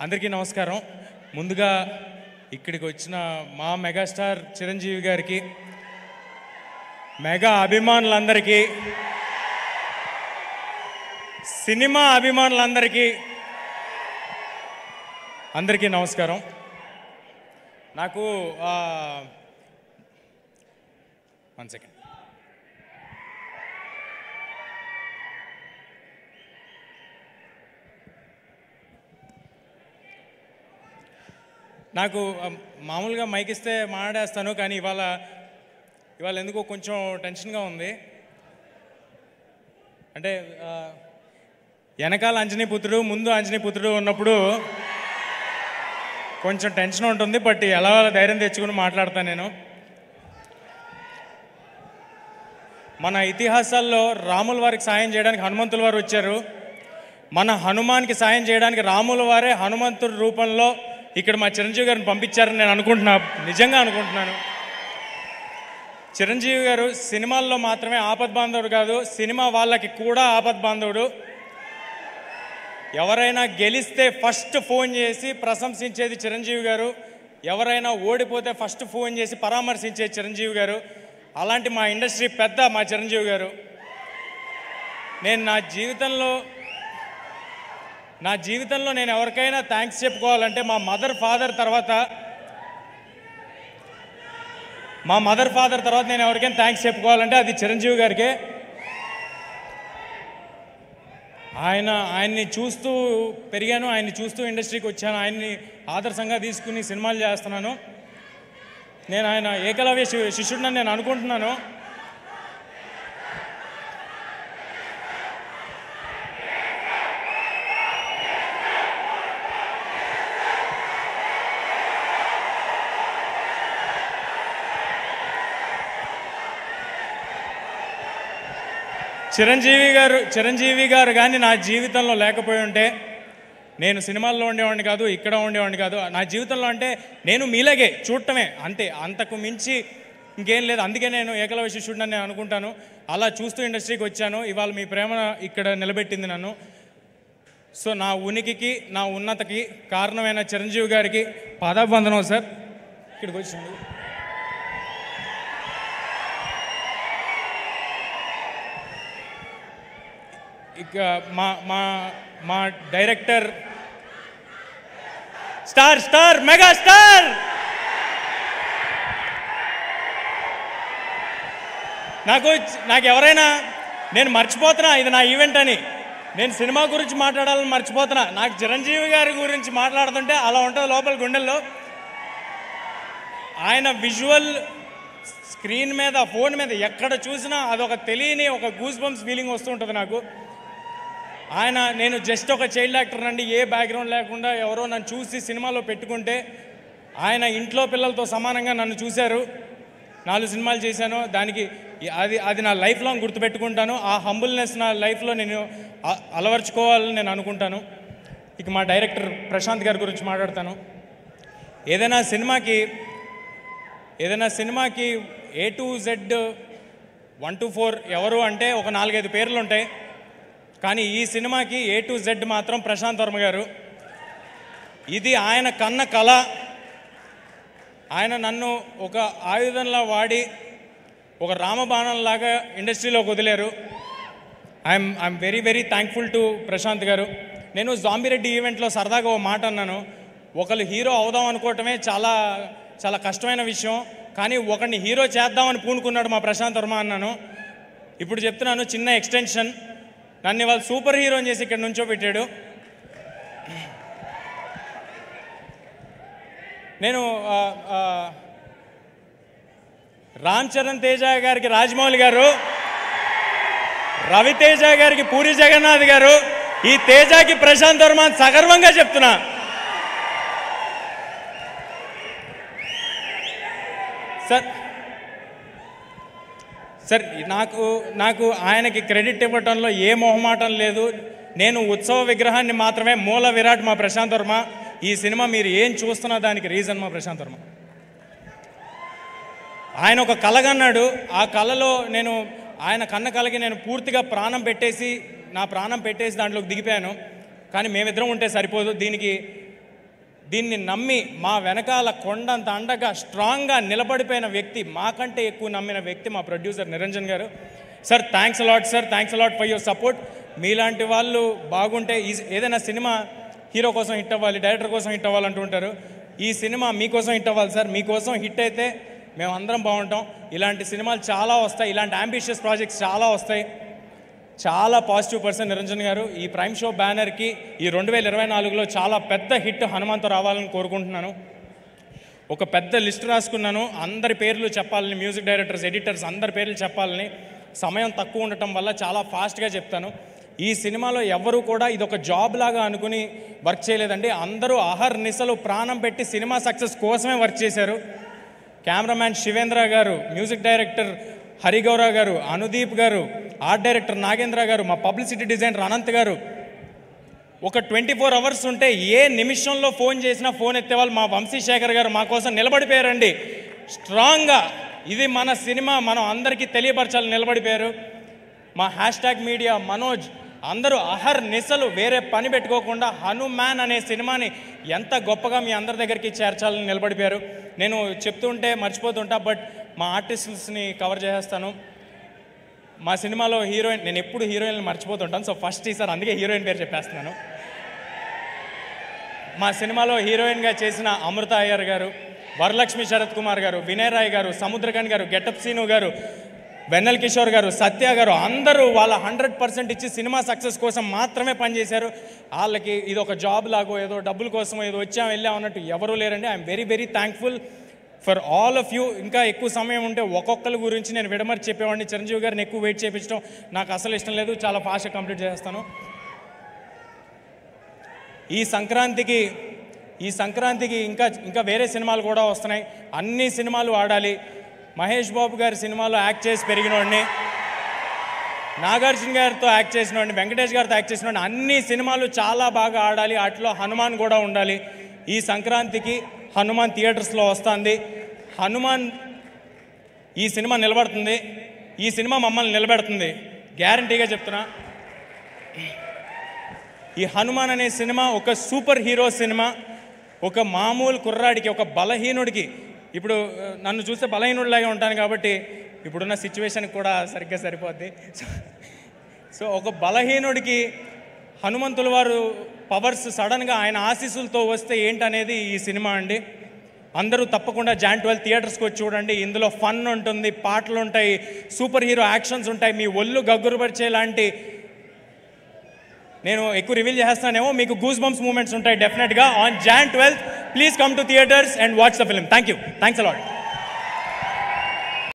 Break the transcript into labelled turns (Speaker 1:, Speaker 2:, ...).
Speaker 1: అందరికీ నమస్కారం. ముందుగా ఇక్కడికి వచ్చిన మా మెగాస్టార్ చిరంజీవి గారికి, మెగా అభిమానులందరికీ, సినిమా అభిమానులందరికీ అందరికీ నమస్కారం. నాకు 1 సెకండ్. నాకు మామూలుగా మైక్ ఇస్తే మాట్లాడేస్తాను, కానీ ఇవాళ ఎందుకో కొంచెం టెన్షన్గా ఉంది. అంటే వెనకాల అంజనీపుత్రుడు, ముందు అంజనీపుత్రుడు ఉన్నప్పుడు కొంచెం టెన్షన్ ఉంటుంది. బట్ ఎలా ధైర్యం తెచ్చుకుని మాట్లాడతాను నేను. మన ఇతిహాసాల్లో రాముల వారికి సాయం చేయడానికి హనుమంతుల వారు వచ్చారు. మన హనుమాన్కి సాయం చేయడానికి రాముల వారే హనుమంతుడి రూపంలో ఇక్కడ మా చిరంజీవి గారిని పంపించారని నేను నిజంగా అనుకుంటున్నాను. చిరంజీవి గారు సినిమాల్లో మాత్రమే ఆపద్బాంధవుడు కాదు, సినిమా వాళ్ళకి కూడా ఆపద్బాంధవుడు. ఎవరైనా గెలిస్తే ఫస్ట్ ఫోన్ చేసి ప్రశంసించేది చిరంజీవి గారు, ఎవరైనా ఓడిపోతే ఫస్ట్ ఫోన్ చేసి పరామర్శించేది చిరంజీవి గారు. అలాంటి మా ఇండస్ట్రీ పెద్ద మా చిరంజీవి గారు. నేను నా జీవితంలో నేను ఎవరికైనా థ్యాంక్స్ చెప్పుకోవాలంటే మా మదర్ ఫాదర్ తర్వాత నేను ఎవరికైనా థ్యాంక్స్ చెప్పుకోవాలంటే అది చిరంజీవి గారికే. ఆయన్ని చూస్తూ పెరిగాను, ఆయన్ని చూస్తూ ఇండస్ట్రీకి వచ్చాను, ఆయన్ని ఆదర్శంగా తీసుకుని సినిమాలు చేస్తున్నాను. నేను ఆయన ఏకలవ్య శిష్యుడిని నేను అనుకుంటున్నాను. చిరంజీవి గారు కానీ నా జీవితంలో లేకపోయి ఉంటే నేను సినిమాల్లో ఉండేవాడిని కాదు, ఇక్కడ ఉండేవాడిని కాదు. నా జీవితంలో అంటే నేను మీలాగే చూడటమే అంతే, అంతకు మించి ఇంకేం లేదు. అందుకే నేను ఏకలవ్య శిష్యుడిని నేను అనుకుంటాను. అలా చూస్తూ ఇండస్ట్రీకి వచ్చాను. ఇవాళ మీ ప్రేమ ఇక్కడ నిలబెట్టింది నన్ను. సో నా ఉనికికి, నా ఉన్నతకి కారణమైన చిరంజీవి గారికి పాదాభివందనం సార్. ఇక్కడికి వచ్చింది. ఇక మా డైరెక్టర్ స్టార్ మెగా స్టార్ నాకు ఎవరైనా నేను మర్చిపోతున్నా ఇది నా ఈవెంట్ అని, నేను సినిమా గురించి మాట్లాడాలని మర్చిపోతున్నా. నాకు చిరంజీవి గారి గురించి మాట్లాడుతుంటే అలా ఉంటుంది లోపల గుండెల్లో. ఆయన విజువల్ స్క్రీన్ మీద, ఫోన్ మీద ఎక్కడ చూసినా అదొక తెలియని ఒక గూస్ బంప్స్ ఫీలింగ్ వస్తూ ఉంటుంది నాకు. నేను జస్ట్ ఒక చైల్డ్ యాక్టర్ అండి, ఏ బ్యాక్గ్రౌండ్ లేకుండా ఎవరో నన్ను చూసి సినిమాలో పెట్టుకుంటే ఆయన ఇంట్లో పిల్లలతో సమానంగా నన్ను చూశారు. 4 సినిమాలు చేశాను. దానికి అది నా లైఫ్ లాంగ్ గుర్తుపెట్టుకుంటాను. ఆ హంబుల్నెస్ నా లైఫ్లో నేను అలవర్చుకోవాలని నేను అనుకుంటాను. ఇక మా డైరెక్టర్ ప్రశాంత్ గారి గురించి మాట్లాడతాను. ఏదైనా సినిమాకి A to Z 1 to 4 ఎవరు అంటే ఒక 4-5 పేర్లు ఉంటాయి. కానీ ఈ సినిమాకి A to Z మాత్రం ప్రశాంత్ వర్మ గారు. ఇది ఆయన కన్న కళ. ఆయన నన్ను ఒక ఆయుధంలా వాడి ఒక రామబాణంలాగా ఇండస్ట్రీలోకి వదిలేరు. I'm very very thankful to Prashanth garu. నేను జాంబిరెడ్డి ఈవెంట్లో సరదాగా ఓ మాట అన్నాను. ఒకళ్ళు హీరో అవుదాం అనుకోవటమే చాలా చాలా కష్టమైన విషయం, కానీ ఒకరిని హీరో చేద్దామని పూనుకున్నాడు మా ప్రశాంత్ వర్మ అన్నాను. ఇప్పుడు చెప్తున్నాను, చిన్న ఎక్స్టెన్షన్. నన్ను ఇవాళ సూపర్ హీరోని చేసి ఇక్కడ నుంచో పెట్టాడు. నేను రామ్ చరణ్ తేజ గారికి రాజమౌళి గారు, రవితేజ గారికి పూరి జగన్నాథ్ గారు, ఈ తేజకి ప్రశాంత్ వర్మ సగర్వంగా చెప్తున్నా. సార్ నాకు ఆయనకి క్రెడిట్ ఇవ్వటంలో ఏ మొహమాటం లేదు. నేను ఉత్సవ విగ్రహాన్ని మాత్రమే, మూల విరాట్ మా ప్రశాంత్ వర్మ. ఈ సినిమా మీరు ఏం చూస్తున్నా దానికి రీజన్ మా ప్రశాంత్ వర్మ. ఆయన ఒక కళగన్నాడు. ఆ కళలో నేను ఆయన కన్న కలకి నేను పూర్తిగా ప్రాణం పెట్టేసి దాంట్లోకి దిగిపోయాను. కానీ మేమిద్దరం ఉంటే సరిపోదు, దీన్ని నమ్మి మా వెనకాల కొండంత అండగా స్ట్రాంగ్గా నిలబడిపోయిన వ్యక్తి, మాకంటే ఎక్కువ నమ్మిన వ్యక్తి మా ప్రొడ్యూసర్ నిరంజన్ గారు. Sir thanks a lot sir, thanks a lot for your support. మీలాంటి వాళ్ళు బాగుంటే ఏదైనా సినిమా హీరో కోసం హిట్ అవ్వాలి, డైరెక్టర్ కోసం హిట్ అవ్వాలంటూ ఉంటారు. ఈ సినిమా మీకోసం హిట్ అవ్వాలి సార్. మీకోసం హిట్ అయితే మేము అందరం బాగుంటాం. ఇలాంటి సినిమాలు చాలా వస్తాయి, ఇలాంటి అంబిషియస్ ప్రాజెక్ట్స్ చాలా వస్తాయి. చాలా పాజిటివ్ పర్సన్ నిరంజన్ గారు. ఈ ప్రైమ్ షో బ్యానర్కి ఈ 2024లో చాలా పెద్ద హిట్ హనుమాన్తో రావాలని కోరుకుంటున్నాను. ఒక పెద్ద లిస్ట్ రాసుకున్నాను, అందరి పేర్లు చెప్పాలని, మ్యూజిక్ డైరెక్టర్స్, ఎడిటర్స్ అందరి పేర్లు చెప్పాలని. సమయం తక్కువ ఉండటం వల్ల చాలా ఫాస్ట్గా చెప్తాను. ఈ సినిమాలో ఎవరు కూడా ఇది ఒక జాబ్ లాగా అనుకుని వర్క్ చేయలేదండి. అందరూ అహర్నిశలు ప్రాణం పెట్టి సినిమా సక్సెస్ కోసమే వర్క్ చేశారు. కెమెరామ్యాన్ శివేంద్ర గారు, మ్యూజిక్ డైరెక్టర్ హరిగౌరవ్ గారు, అనుదీప్ గారు, ఆర్ట్ డైరెక్టర్ నాగేంద్ర గారు, మా పబ్లిసిటీ డిజైనర్ అనంత్ గారు. ఒక 24 అవర్స్ ఉంటే ఏ నిమిషంలో ఫోన్ చేసినా ఫోన్ ఎత్తేవాళ్ళు మా వంశీశేఖర్ గారు మా కోసం నిలబడిపోయారండి స్ట్రాంగ్గా. ఇది మన సినిమా, మనం అందరికీ తెలియపరచాలని నిలబడిపోయారు. మా #మీడియా మనోజ్ అందరూ అహర్నిశలు వేరే పని పెట్టుకోకుండా హనుమాన్ అనే సినిమాని ఎంత గొప్పగా మీ అందరి దగ్గరికి చేర్చాలని నిలబడిపోయారు. నేను చెప్తూ ఉంటే మర్చిపోతుంటా, బట్ మా ఆర్టిస్ట్స్ని కవర్ చేసేస్తాను. మా సినిమాలో హీరోయిన్, నేను ఎప్పుడు హీరోయిన్లు మర్చిపోతుంటాను, సో ఫస్ట్ ఈసారి అందుకే హీరోయిన్ పేరు చెప్పేస్తున్నాను. మా సినిమాలో హీరోయిన్గా చేసిన అమృత అయ్యర్ గారు, వరలక్ష్మి శరత్ కుమార్ గారు, వినయ్ రాయ్ గారు, సముద్రకన్ గారు, గెటప్ సీను గారు, వెన్నెల్ కిషోర్ గారు, సత్య గారు అందరూ వాళ్ళ 100% ఇచ్చి సినిమా సక్సెస్ కోసం మాత్రమే పనిచేశారు. వాళ్ళకి ఇది ఒక జాబ్ లాగో ఏదో డబ్బుల కోసం ఏదో వచ్చాం వెళ్ళాం అన్నట్టు ఎవరూ లేరండి. I'm very very thankful for all of you. ఇంకా ఎక్కువ సమయం ఉంటే ఒక్కొక్కరి గురించి నేను విడమర్చి చెప్పేవాడిని. చిరంజీవి గారిని ఎక్కువ వెయిట్ చేయించడం నాకు అసలు ఇష్టం లేదు, చాలా ఫాస్ట్గా కంప్లీట్ చేస్తాను. ఈ సంక్రాంతికి ఇంకా వేరే సినిమాలు కూడా వస్తున్నాయి. అన్ని సినిమాలు ఆడాలి. మహేష్ బాబు గారి సినిమాలో యాక్ట్ చేసి పెరిగినోడిని, నాగార్జున గారితో యాక్ట్ చేసినోడిని, వెంకటేష్ గారితో యాక్ట్ చేసినోడిని. అన్ని సినిమాలు చాలా బాగా ఆడాలి. వాటిలో హనుమాన్ కూడా ఉండాలి. ఈ సంక్రాంతికి హనుమాన్ థియేటర్స్లో వస్తుంది. హనుమాన్ ఈ సినిమా నిలబడుతుంది, ఈ సినిమా మమ్మల్ని నిలబెడుతుంది, గ్యారంటీగా చెప్తున్నా. ఈ హనుమాన్ అనే సినిమా ఒక సూపర్ హీరో సినిమా. ఒక మామూలు కుర్రాడికి, ఒక బలహీనుడికి, ఇప్పుడు నన్ను చూస్తే బలహీనుడిలాగే ఉంటాను కాబట్టి ఇప్పుడున్న సిచ్యువేషన్కి కూడా సరిగ్గా సరిపోద్ది. సో ఒక బలహీనుడికి హనుమంతుల వారు పవర్స్ సడన్గా ఆయన ఆశీస్సులతో వస్తే ఏంటనేది ఈ సినిమా అండి. అందరూ తప్పకుండా Jan 12 థియేటర్స్కి వచ్చి చూడండి. ఇందులో ఫన్ ఉంటుంది, పాటలు ఉంటాయి, సూపర్ హీరో యాక్షన్స్ ఉంటాయి, మీ ఒళ్ళు గగ్గురుపరిచేలాంటి. నేను ఎక్కువ రివీల్ చేస్తానేమో, మీకు గూస్ బంప్స్ మూమెంట్స్ ఉంటాయి డెఫినెట్గా. On Jan 12 please come to theatres and watch the film. Thank you, thanks a lot.